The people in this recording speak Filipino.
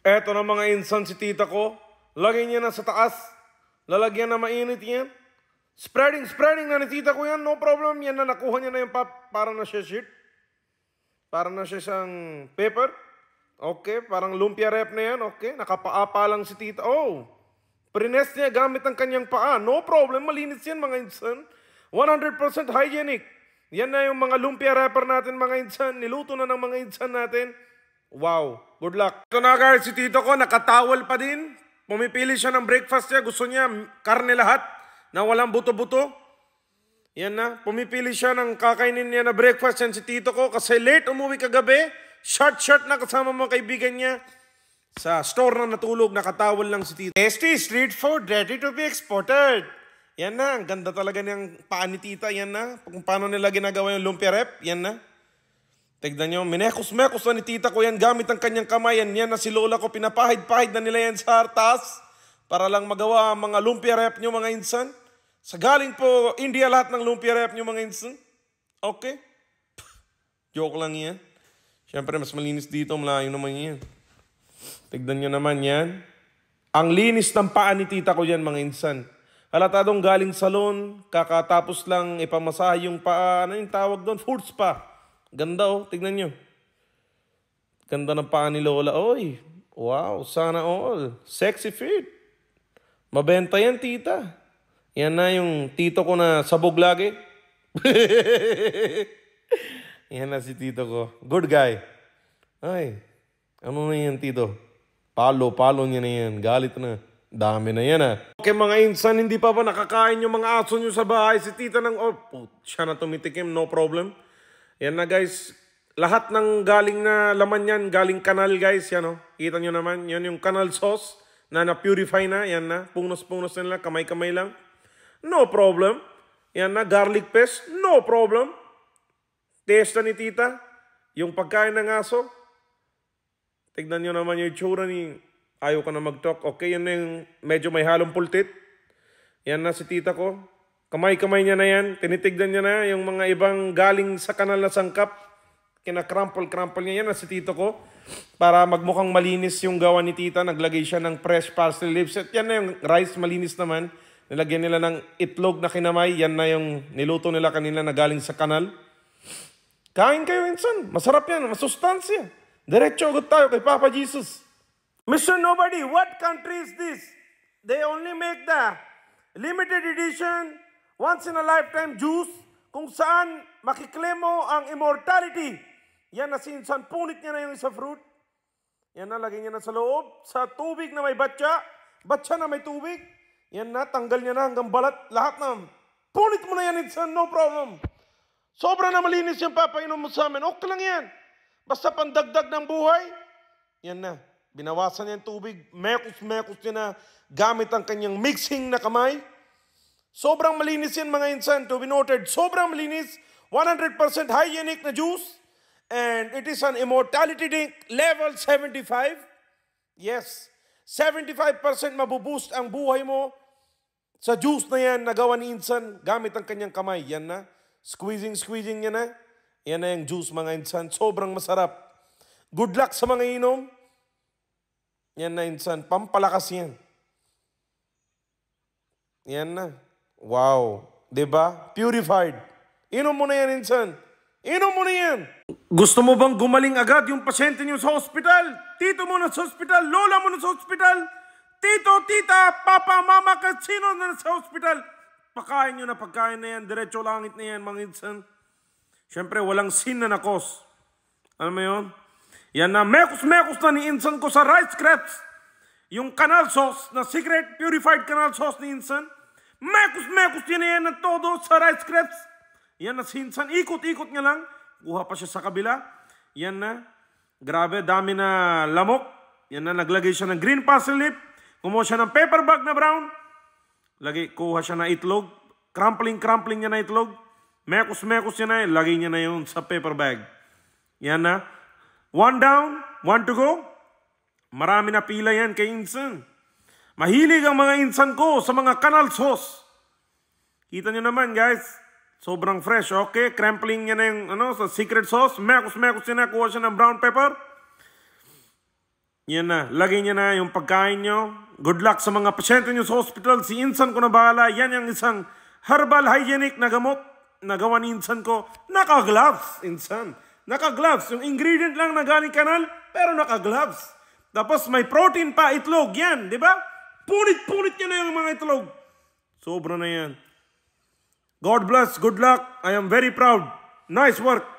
Eto na mga insan si tita ko. Lagay niya na sa taas. Lalagyan na mainit yan. Spreading na ni tita ko yan. No problem. Yan na, nakuha niya na yung para na siya sheet. Para na siya siyang paper. Okay, parang lumpia wrap na yan. Okay, nakapaapa lang si tita. Oh, prines niya gamit ang kanyang paa. No problem, malinis yan mga insan. 100% hygienic. Yan na yung mga lumpia wrapper natin mga insan. Niluto na ng mga insan natin. Wow, good luck. Ito na guys, si tito ko nakatawal pa din. Pumipili siya ng breakfast niya. Gusto niya karne lahat na walang buto-buto. Yan na, pumipili siya ng kakainin niya na breakfast yan si tito ko. Kasi late umuwi kagabi. Short na kasama mga kaibigan niya. Sa store na natulog, nakatawal lang si tita. Tasty street food ready to be exported. Yan na, ang ganda talaga niyang paa ni tita. Yan na, kung paano nila ginagawa yung lumpia wrap. Yan na. Tignan nyo, minekos-mekos na ni tita ko yan gamit ang kanyang kamay. Yan na si lola ko, pinapahid-pahid na nila yan sa taas para lang magawa ang mga lumpia wrap nyo mga insan. Sa galing po India lahat ng lumpia wrap nyo mga insan. Okay? Joke lang yan. Siyempre, mas malinis dito. Malayo naman yan. Tignan nyo naman yan. Ang linis ng paa ni tita ko yan, mga insan. Halatadong galing salon, kakatapos lang ipamasahe yung paa. Ano yung tawag doon? Food spa. Ganda oh. Tignan nyo. Ganda ng paa ni lola. Oy, wow, sana all. Sexy fit. Mabenta yan, tita. Yan na yung tito ko na sabog lagi. Yan na si tito ko. Good guy. Ay, ano na yan, tito? Palo niya na yan. Galit na. Dami na yan, Okay, mga insan, hindi pa ba nakakain yung mga aso nyo sa bahay? Si tita ng, siya na tumitikim, no problem. Yan na, guys. Lahat ng galing na laman yan, galing kanal, guys. Yan, Kita nyo naman. Yan yung kanal sauce na na-purify na. Yan na. Pungnos nila. Kamay-kamay lang. No problem. Yan na. Garlic paste. No problem. Testa ni tita, yung pagkain ng aso. Tignan nyo naman yung itsura ni, ayaw ka na mag-talk. Okay, yan na yung medyo may halong pultit. Yan na si tita ko. Kamay-kamay niya na yan. Tinitignan niya na yung mga ibang galing sa kanal na sangkap. Kinakrampol niya. Yan na si tito ko. Para magmukhang malinis yung gawa ni tita, naglagay siya ng fresh parsley leaves. At yan na yung rice, malinis naman. Nilagyan nila ng itlog na kinamay. Yan na yung niluto nila kanina na galing sa kanal. Kain kayo, insan. Masarap yan. Masustansya. Diretso agad tayo kay Papa Jesus. Mr. Nobody, what country is this? They only make the limited edition, once-in-a-lifetime juice kung saan makiklaim mo ang immortality. Yan na si insan. Punit niya na yung isa fruit. Yan na, lagay niya na sa loob. Sa tubig na may batya. Batya na may tubig. Yan na, tanggal niya na hanggang balat. Lahat na. Punit mo na yan, insan. No problem. Sobra na malinis yung papainom mo sa amin. Okay lang yan. Basta pandagdag ng buhay. Yan na. Binawasan niya yung tubig. Mekos niya na gamit ang kanyang mixing na kamay. Sobrang malinis yan mga insan. To be noted. Sobrang malinis. 100% hygienic na juice. And it is an immortality drink level 75. Yes. 75% mabuboost ang buhay mo sa juice na yan na gawa ni insan gamit ang kanyang kamay. Yan na. Squeezing niya na. Yan na yung juice mga insan. Sobrang masarap. Good luck sa mga inom. Yan na insan. Pampalakas yan. Yan na. Wow. Diba? Purified. Inom mo na yan insan. Inom mo na yan. Gusto mo bang gumaling agad yung pasyente niyo sa hospital? Tito mo na sa hospital. Lola mo na sa hospital. Tito, tita, papa, mama, sino na sa hospital? Pakain nyo na pagkain na yan. Diretso langit na yan, mga insan. Siyempre, walang sin na nakos. Alam mo yun? Yan na, mekos na ni insan ko sa rice crepes. Yung canal sauce, na secret purified canal sauce ni insan. Mekos yan na yan ng todo sa rice crepes. Yan na si insan. Ikot nga lang. Kuha pa siya sa kabila. Yan na. Grabe, dami na lamok. Yan na, naglagay siya ng green parsley leaf. Kumuha siya ng paper bag na brown. Kuha siya na itlog. Crumpling niya na itlog. Mekos niya na. Lagay niya na yun sa paper bag. Yan na. 1 down, 1 to go. Marami na pila yan kay insan. Mahilig ang mga insan ko sa mga canal sauce. Kita nyo naman guys. Sobrang fresh. Okay, crumpling niya na yung sa secret sauce. Mekos niya na. Kuha siya ng brown pepper. Yan na. Lagay niya na yung pagkain nyo. Good luck sa mga pasyente nyo sa hospital. Si Insan ko na bahala. Yan yung isang herbal hygienic na gamot na gawa ni Insan ko. Naka-gloves, Insan. Naka-gloves. Yung ingredient lang na galing kanal, pero naka-gloves. Tapos may protein pa, itlog. Yan, di ba? Punit-punit niya na yung mga itlog. Sobra na yan. God bless. Good luck. I am very proud. Nice work.